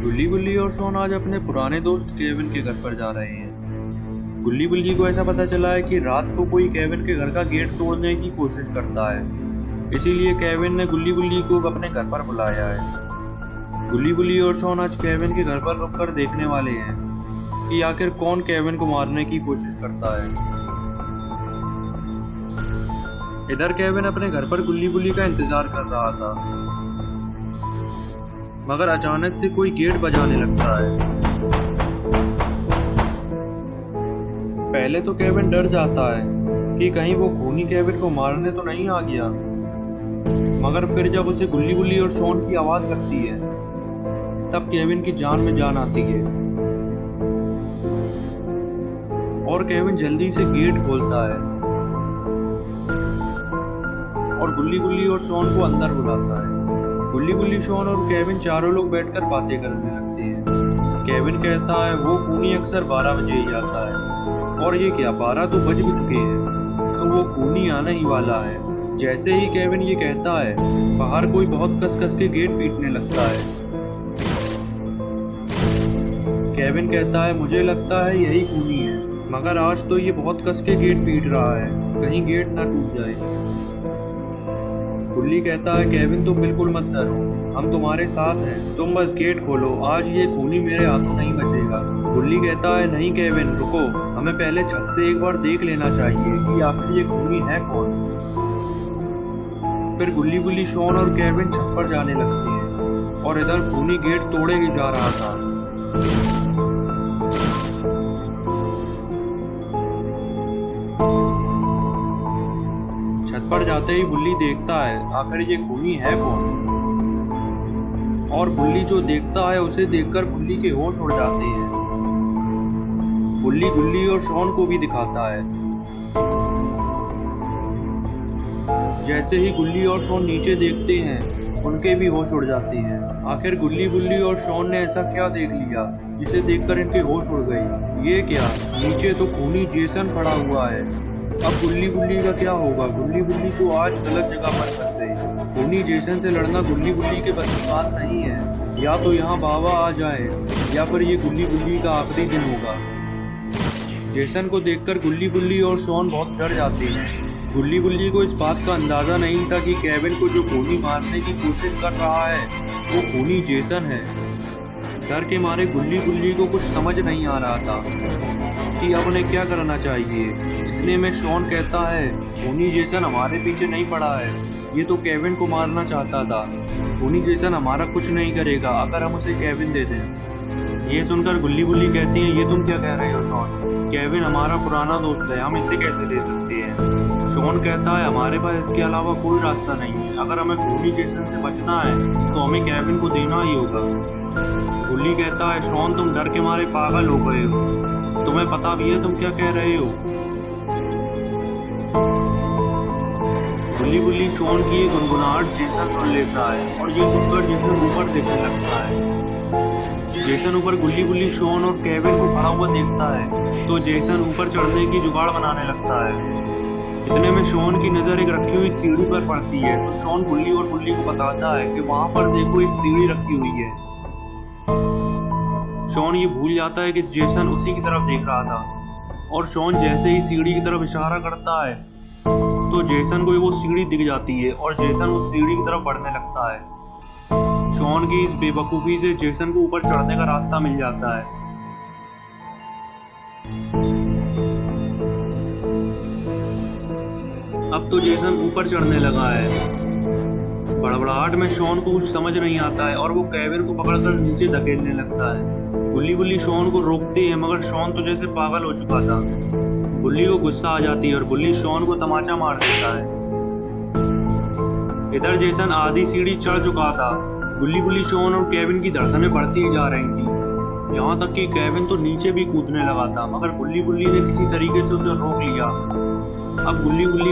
गुल्ली बुल्ली और शॉन आज अपने पुराने दोस्त केविन के घर पर जा रहे हैं। गुल्ली बुल्ली को ऐसा पता चला है कि रात को कोई केविन के घर का गेट तोड़ने की कोशिश करता है, इसीलिए केविन ने गुल्ली बुल्ली को अपने घर पर बुलाया है। गुल्ली बुल्ली और शॉन आज केविन के घर पर रुककर देखने वाले हैं कि आखिर कौन केविन को मारने की कोशिश करता है। इधर केविन अपने घर पर गुल्ली बुल्ली का इंतजार कर रहा था, मगर अचानक से कोई गेट बजाने लगता है। पहले तो केविन डर जाता है कि कहीं वो खूनी केविन को मारने तो नहीं आ गया, मगर फिर जब उसे गुल्ली बुल्ली और शॉन की आवाज लगती है तब केविन की जान में जान आती है और केविन जल्दी से गेट खोलता है और गुल्ली बुल्ली और शॉन को अंदर बुलाता है। गुल्ली बुल्ली, शॉन और केविन चारों लोग बैठकर बातें करने लगते हैं। केविन कहता है वो खूनी अक्सर 12 बजे ही आता है, और ये क्या 12 तो बज भी चुके हैं, तो वो खूनी आने ही वाला है। जैसे ही केविन ये कहता है, बाहर कोई बहुत कस कस के गेट पीटने लगता है। केविन कहता है मुझे लगता है यही खूनी है, मगर आज तो ये बहुत कस के गेट पीट रहा है, कहीं गेट ना टूट जाए। गुल्ली कहता है केविन तुम बिल्कुल मत डरो, हम तुम्हारे साथ हैं, तुम बस गेट खोलो, आज ये खूनी मेरे हाथों नहीं बचेगा। गुल्ली कहता है नहीं केविन रुको, हमें पहले छत से एक बार देख लेना चाहिए कि आखिर ये खूनी है कौन। फिर गुल्ली बुल्ली, शॉन और केविन छत पर जाने लगते हैं और इधर खूनी गेट तोड़े ही जा रहा था। छत पर जाते ही बुल्ली देखता है आखिर ये खूनी है कौन, और बुल्ली जो देखता है उसे देखकर बुल्ली के होश उड़ जाते हैं। बुल्ली गुल्ली और शॉन को भी दिखाता है। जैसे ही गुल्ली और शॉन नीचे देखते हैं उनके भी होश उड़ जाते हैं। आखिर गुल्ली बुल्ली और शॉन ने ऐसा क्या देख लिया जिसे देखकर इनके होश उड़ गई। ये क्या, नीचे तो खूनी जेसन खड़ा हुआ है। अब गुल्ली बुल्ली का क्या होगा। गुल्ली बुल्ली तो आज गलत जगह पर फंस गई। खूनी जेसन से लड़ना गुल्ली बुल्ली के बस की बात नहीं है। या तो यहाँ बाबा आ जाए या फिर ये गुल्ली बुल्ली का आखिरी दिन होगा। जेसन को देखकर गुल्ली बुल्ली और शॉन बहुत डर जाते हैं। गुल्ली बुल्ली को इस बात का अंदाजा नहीं था कि केविन को जो खूनी मारने की कोशिश कर रहा है वो खूनी जेसन है। डर के मारे गुल्ली बुल्ली को कुछ समझ नहीं आ रहा था कि अब उन्हें क्या करना चाहिए। इतने में शॉन कहता है खूनी जेसन हमारे पीछे नहीं पड़ा है, ये तो केविन को मारना चाहता था। खूनी जेसन हमारा कुछ नहीं करेगा अगर हम उसे केविन दे दें। ये सुनकर गुल्ली बुल्ली कहती है ये तुम क्या कह रहे हो शॉन, केविन हमारा पुराना दोस्त है, हम इसे कैसे दे सकते हैं। शॉन कहता है हमारे पास इसके अलावा कोई रास्ता नहीं है, अगर हमें खूनी जेसन से बचना है तो हमें केविन को देना ही होगा। गुल्ली कहता है शॉन तुम डर के मारे पागल हो गए हो, तुम्हें पता भी है तुम क्या कह रहे हो। गुल्ली बुल्ली शॉन की ये गुनगुनाहट जेसन सुन लेता है और ये सुनकर जेसन ऊपर देखने लगता है। जेसन ऊपर गुल्ली बुल्ली, शॉन और केविन को खड़ा हुआ देखता है तो जेसन ऊपर चढ़ने की जुगाड़ बनाने लगता है। इतने में शॉन की नजर एक रखी हुई सीढ़ी पर पड़ती है तो शॉन गुल्ली और बुल्ली को बताता है कि वहां पर देखो एक सीढ़ी रखी हुई है। शॉन ये भूल जाता है कि जेसन उसी की तरफ देख रहा था, और शॉन जैसे ही सीढ़ी की तरफ इशारा करता है तो जेसन को वो सीढ़ी दिख जाती है और जेसन उस सीढ़ी की तरफ बढ़ने लगता है। शॉन की इस बेवकूफी से जेसन को ऊपर चढ़ने का रास्ता मिल जाता है। अब तो जेसन ऊपर चढ़ने लगा है। बड़बड़ाहट में शॉन को कुछ समझ नहीं आता है और वो केविन को पकड़कर नीचे धकेलने लगता है। गुल्ली बुल्ली शॉन को रोकते हैं मगर शॉन तो जैसे पागल हो चुका था। गुल्ली को गुस्सा आ जाती है और गुल्ली शॉन को तमाचा मार देता है। इधर जेसन आधी सीढ़ी चढ़ चुका था। गुल्ली बुल्ली, शॉन और केविन की धड़कनें बढ़ती ही जा रही थी, यहाँ तक कि केविन तो नीचे भी कूदने लगा था, मगर गुल्ली बुल्ली ने किसी तरीके से उसे रोक लिया। अब गुल्ली बुल्ली